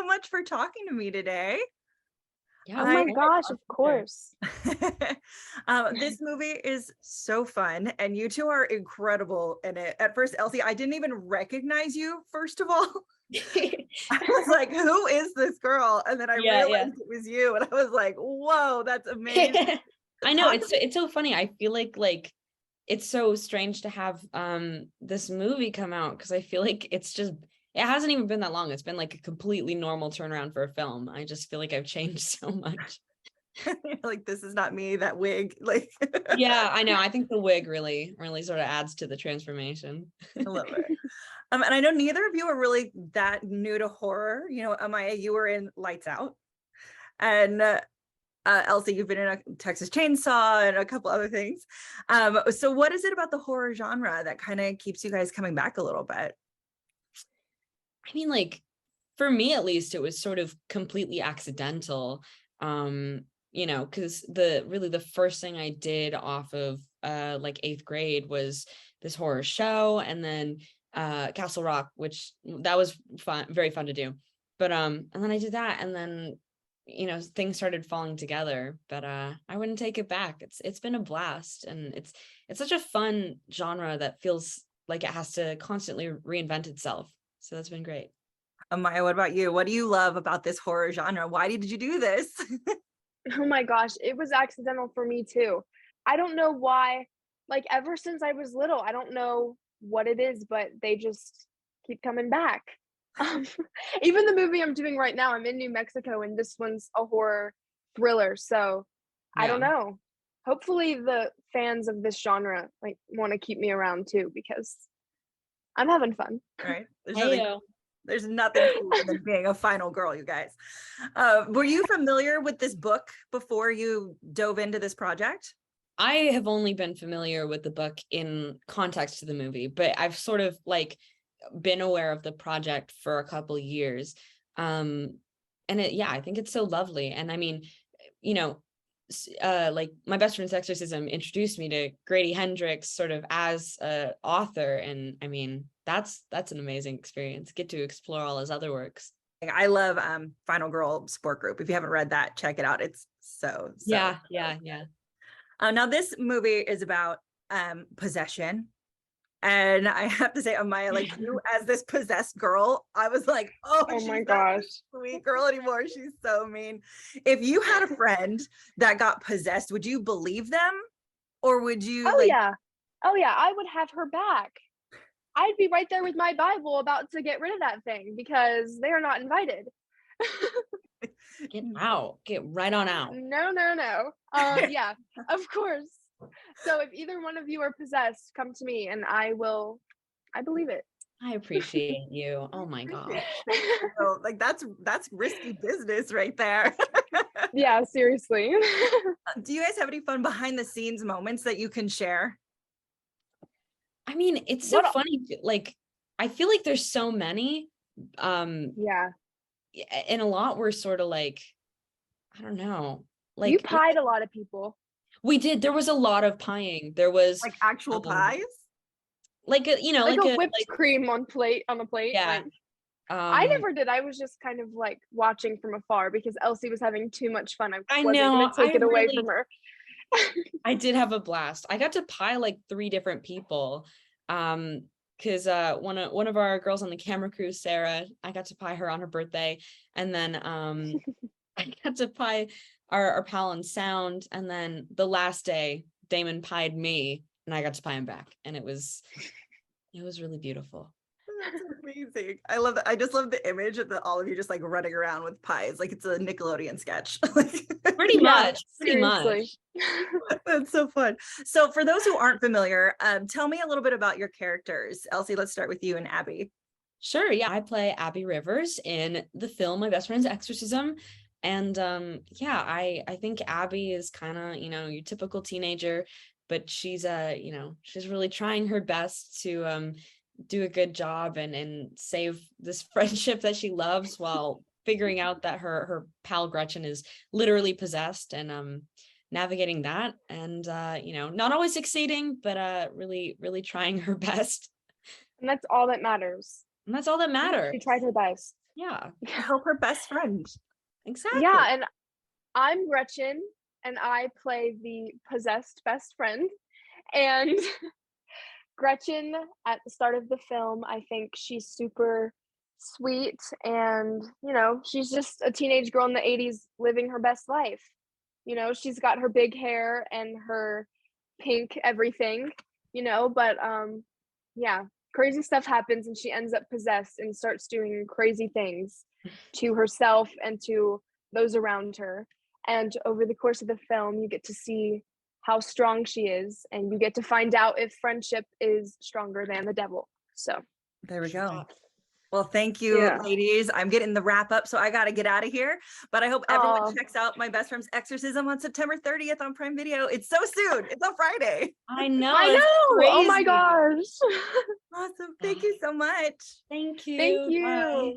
so much for talking to me today. Yeah. Oh my gosh, of course. This movie is so fun, and you two are incredible in it. At first, Elsie, I didn't even recognize you, first of all. I was like, who is this girl? And then I realized it was you, and I was like, whoa, that's amazing. I know, it's so funny. I feel like it's so strange to have this movie come out, because I feel like it hasn't even been that long. It's been like a completely normal turnaround for a film. I just feel like I've changed so much. Like, this is not me, that wig. Like, yeah, I know. I think the wig really sort of adds to the transformation. I love it. And I know neither of you are really that new to horror. You know, Amiah, you were in Lights Out, and Elsie, you've been in a Texas Chainsaw and a couple other things. So what is it about the horror genre that kind of keeps you guys coming back a little bit? I mean, like, for me at least, it was sort of completely accidental. Because the first thing I did off of like 8th grade was this horror show, and then Castle Rock, which that was fun, very fun to do. But and then I did that, and then things started falling together. But I wouldn't take it back. It's been a blast, and it's such a fun genre that feels like it has to constantly reinvent itself. So that's been great. Amiah, what about you? What do you love about this horror genre? Why did you do this? Oh my gosh, it was accidental for me too. I don't know why. Like, ever since I was little, I don't know what it is, but they just keep coming back. Um, Even the movie I'm doing right now, I'm in New Mexico, and this one's a horror thriller. So I don't know. Hopefully the fans of this genre like want to keep me around too, because I'm having fun. Right? There's nothing cooler than being a final girl, you guys. Were you familiar with this book before you dove into this project? I have only been familiar with the book in context to the movie, but I've sort of like been aware of the project for a couple years. And I think it's so lovely. And I mean, like, my best friend's Exorcism introduced me to Grady Hendrix sort of as an author. And I mean, that's an amazing experience. Get to explore all his other works. I love Final Girl Sport Group. If you haven't read that, check it out. It's so yeah. Now this movie is about possession. And I have to say, Amiah, like, you as this possessed girl, I was like, oh my gosh, sweet girl anymore. She's so mean. If you had a friend that got possessed, would you believe them? Or would you Oh yeah, I would have her back. I'd be right there with my Bible about to get rid of that thing, because they are not invited. Get out. Get right on out. No. Yeah, of course. So if either one of you are possessed, come to me and I believe it. I appreciate you. Oh my gosh. Like, that's risky business right there. Yeah, seriously. Do you guys have any fun behind the scenes moments that you can share? I mean, it's so funny. Like, I feel like there's so many. Yeah. And a lot were sort of like, I don't know. Like, you pied a lot of people. We did. There was a lot of pieing. There was like actual pies, like a whipped cream on a plate. Yeah. Like, I never did. I was just kind of like watching from afar because Elsie was having too much fun. I wasn't gonna take it away from her. I did have a blast. I got to pie like 3 different people. Because one of our girls on the camera crew, Sarah, I got to pie her on her birthday, and then I got to pie our pal in sound, and then the last day Damon pied me, and I got to pie him back, and it was really beautiful. That's amazing. I love that. I just love the image of all of you just like running around with pies, like it's a Nickelodeon sketch. Pretty much. That's so fun. So for those who aren't familiar, tell me a little bit about your characters. Elsie, let's start with you and Abby. Sure. Yeah, I play Abby Rivers in the film My Best Friend's Exorcism. And I think Abby is kind of, your typical teenager, but she's she's really trying her best to do a good job and save this friendship that she loves, while figuring out that her pal Gretchen is literally possessed, and navigating that, and not always succeeding, but really trying her best. And that's all that matters. She tried her best. Yeah, help her best friend. exactly. Yeah, and I'm Gretchen, and I play the possessed best friend. And Gretchen, at the start of the film, I think she's super sweet, and she's just a teenage girl in the 80s living her best life. She's got her big hair and her pink everything, but yeah, crazy stuff happens and she ends up possessed and starts doing crazy things to herself and to those around her. And over the course of the film, you get to see how strong she is, and you get to find out if friendship is stronger than the devil. So there we go. Well, thank you, ladies. I'm getting the wrap up, so I got to get out of here. But I hope everyone checks out my best friend's Exorcism on September 30th on Prime Video. It's so soon. It's on Friday. I know. Oh my gosh. Awesome. Thank you so much. Thank you. Thank you. Bye.